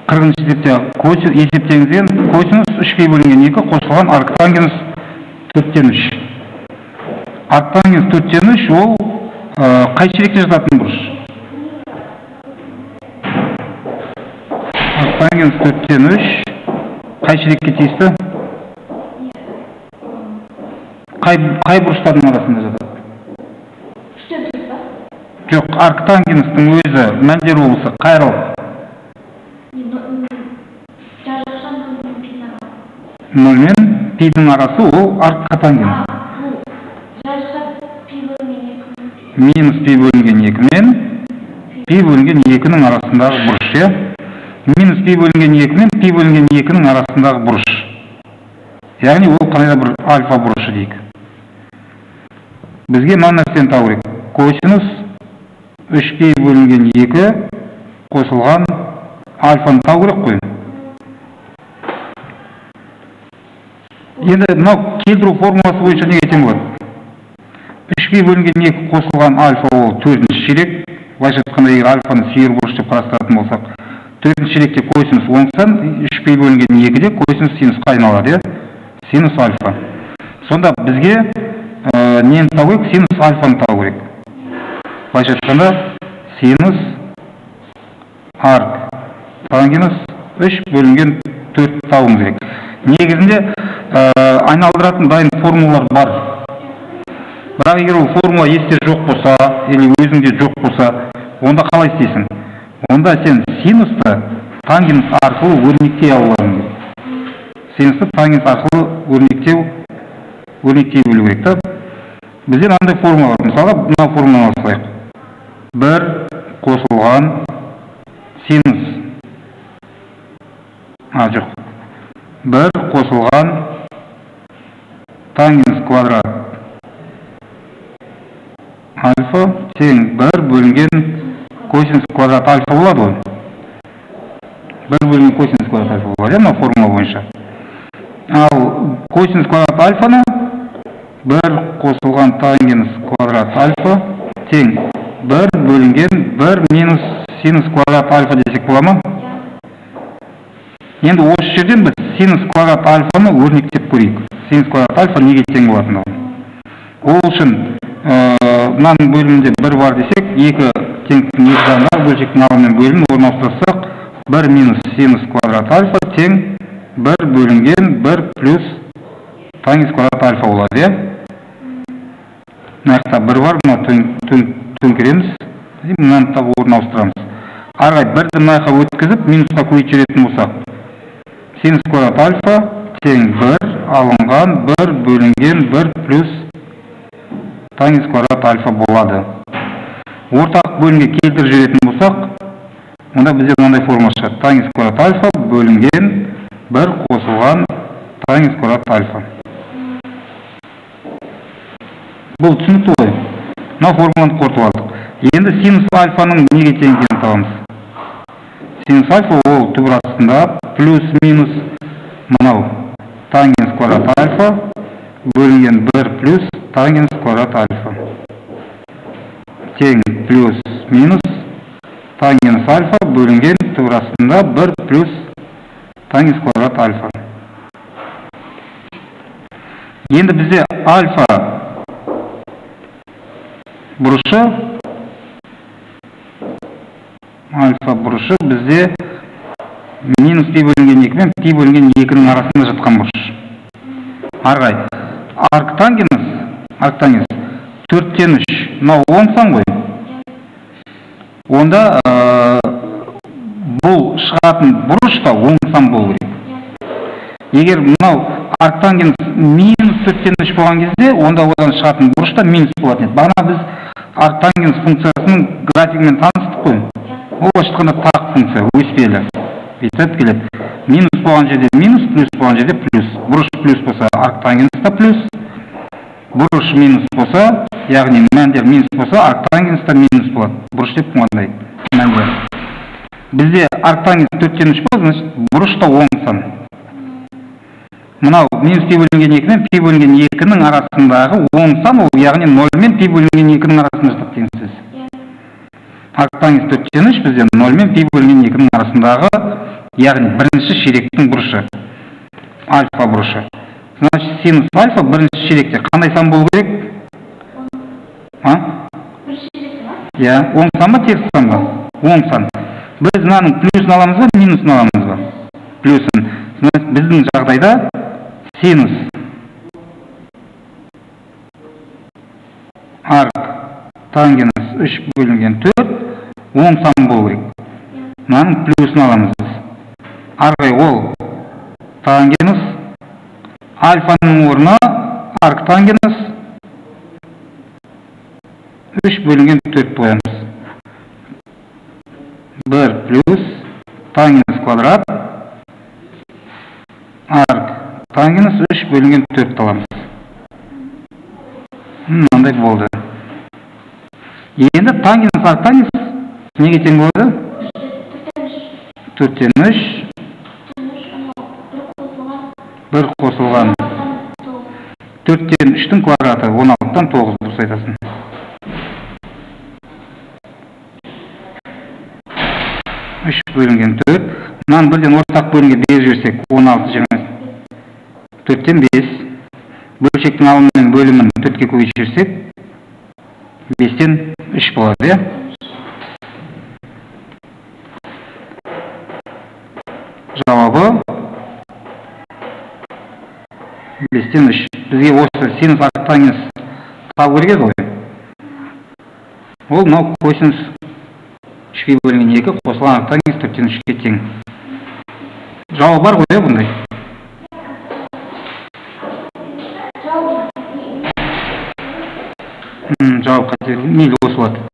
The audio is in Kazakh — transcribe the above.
40-шы есепте есептеңізден косинус 3-ке бөлінген 2 қосылған арктангенс 4-тен 3. Арктангенс 4-тен 3 ол қай ширекте жататын бұрыш? Арктангенс 4-тен 3 қай ширекке тиісті? Қай бұрыштардың арасында жатады? Жоқ, арктангенстің өзі мәндер болысы қайрылып. 0 мен пидің арасы ол арктангенс. Минус пи бөлінген 2 мен пи бөлінген 2-ның арасындағы бұрыш. Минус пи бөлінген 2 мен пи бөлінген 2-ның арасындағы бұрыш. Яғни ол қандай бір альфа бұрышы дейік. Бізге мына нәрсені табу керек. Косинус 3пи бөлінген 2 қосылған альфаны табу керек қой. Енді мынау келтіру формуласы бойынша неге тең болады? 3пи бөлінген 2 қосылған альфа ол 4-ші ширек. Былайша айтқанда егер альфаны сүйір бұрыш деп қарастыратын болсақ, 4-ші ширекте косинус оңсан, 3пи бөлінген 2-де косинус синусқа айналады, синус альфа. Сонда бізге нені табу керек? Синус альфаны табу керек. Былайша айтқанда синус арктангенс 3 бөлінген 4 табуымыз керек. Негізінде айналдыратын дайын формулалар бар. Бірақ егер ол формула есте жоқ болса, или өзіңде жоқ болса, онда қалай істейсің? Онда сен синусты тангенс арқылы өрнектей алуың керек. Синусты тангенс арқылы өрнектей білу керек та. Бізде мынандай формула бар. Мысалға, мына формуланы алсақ. 1 қосылған синус. Жоқ. 1 қосылған тангенс квадрат альфа тең 1 бөлінген косинус квадрат альфа болады ғой. 1 бөлінген косинус квадрат альфа болады, мына формула бойынша. Ал косинус квадрат альфаны 1 қосылған тангенс квадрат альфа тең 1 бөлінген 1 минус синус квадрат альфа десек бола ма? Енді осы жерден біз синус квадрат альфаны өрнектеп көрейік. Синус квадрат альфа неге тең болатындығын. Ол үшін мынаның бөлімінде 1 бар десек, 2 теңдіктің екі жағындағы бөлшектің алымен бөлімін орналастырсақ, 1 минус синус квадрат альфа тең 1 бөлінген 1 плюс тангенс квадрат альфа болады, Мына жақта 1 бар, мына төңкереміз, мынаны табу орналастырамыз. Арғай 1-ді мына жаққа өткізіп, минусқа көйіп жіберетін болсақ, синус квадрат альфа тең 1 алынған 1 бөлінген 1 плюс тангенс квадрат альфа болады. Ортақ бөлімге келтіріп жіберетін болсақ, онда бізде мынандай формула шығады. Тангенс квадрат альфа бөлінген 1 қосылған тангенс квадрат альфа. Бұл түсінікті ғой. Мына формуланы қорытып алдық. Енді синус альфаның неге тең екенін табамыз. Синус альфа ол түбір астында плюс минус мынау тангенс квадрат альфа бөлінген 1 плюс тангенс квадрат альфа. Тең плюс минус тангенс альфа бөлінген түбір астында 1 плюс тангенс квадрат альфа. Енді бізде альфа бұрышы бізде минус пи бөлінген 2 мен пи бөлінген 2-ның арасында жатқан бұрыш. Арғай, арктангенс 4-тен 3, мынау оңсан ғой. Онда бұл шығатын бұрыш та оңсан болу керек. Егер мынау арктангенс минус 4-тен 3 болған кезде, онда одан шығатын бұрыш та минус болатын еді. Бағана біз арктангенс функциясының графигімен таныстық қой. Ол ашытқанда тақ функция, өспелі. Бүйтіп келеді. Минус болған жерде минус, плюс болған жерде плюс. Бұрыш плюс болса, арктангенста плюс. Бұрыш минус болса, яғни мәндер минус болса, арктангенста минус болады. Бұрыш деп қандай мәндер. Бізде арктангенс 4-тен 3 болды, значит, бұрыш та оңсан. Мынау минус пи бөлінген 2 мен пи бөлінген 2-ның арасындағы оңсан, ол яғни 0 мен пи бөлінген 2-ның арасында жатады деген сөз. Арктангенс 4-тен 3 бізде 0 мен пи бөлінген 2-ның арасындағы яғни бірінші ширектің бұрышы, альфа бұрышы. Значит, синус альфа бірінші ширекте қандай сан болу керек? Я, оң сан ба, теріс сан ба? Оң сан. Біз мынаның плюсын аламыз ба, минусын аламыз ба? Плюсын. Значит, біздің жағдайда синус арк тангенс 3 бөлінген 4 оң сан болу керек. Мынаның плюсын аламыз біз. Арғай ол тангенс, альфаның орнына арк тангенс 3 бөлінген 4 қоямыз. 1 плюс тангенс квадрат арк тангенс 3 бөлінген 4 аламыз. Мынандай болды. Енді тангенс арк тангенс неге тең болады? 4-тен 3 1 қосылған 4-тен 3-тің квадраты 16-тан 9 дұрыс айтасың. 3 бөлінген 4. Мынаны бірден ортақ бөлінге беріп жіберсек 16 жаңа 4-тен 5. Бөлшектің алымы мен бөлімін 4-ке көбейтіп жіберсек 5-тен 3 болады, иә? Жауабы 5-тен 3. Бізге осы синус арк тангенс табу керек еді ғой. Ол мынау косинус 3-ке бөлінген 2 қосылған арк тангенс 4-тен 3-ке тең. Жауабы бар ғой, бұндай. Жауап қате, мейлі осы болады.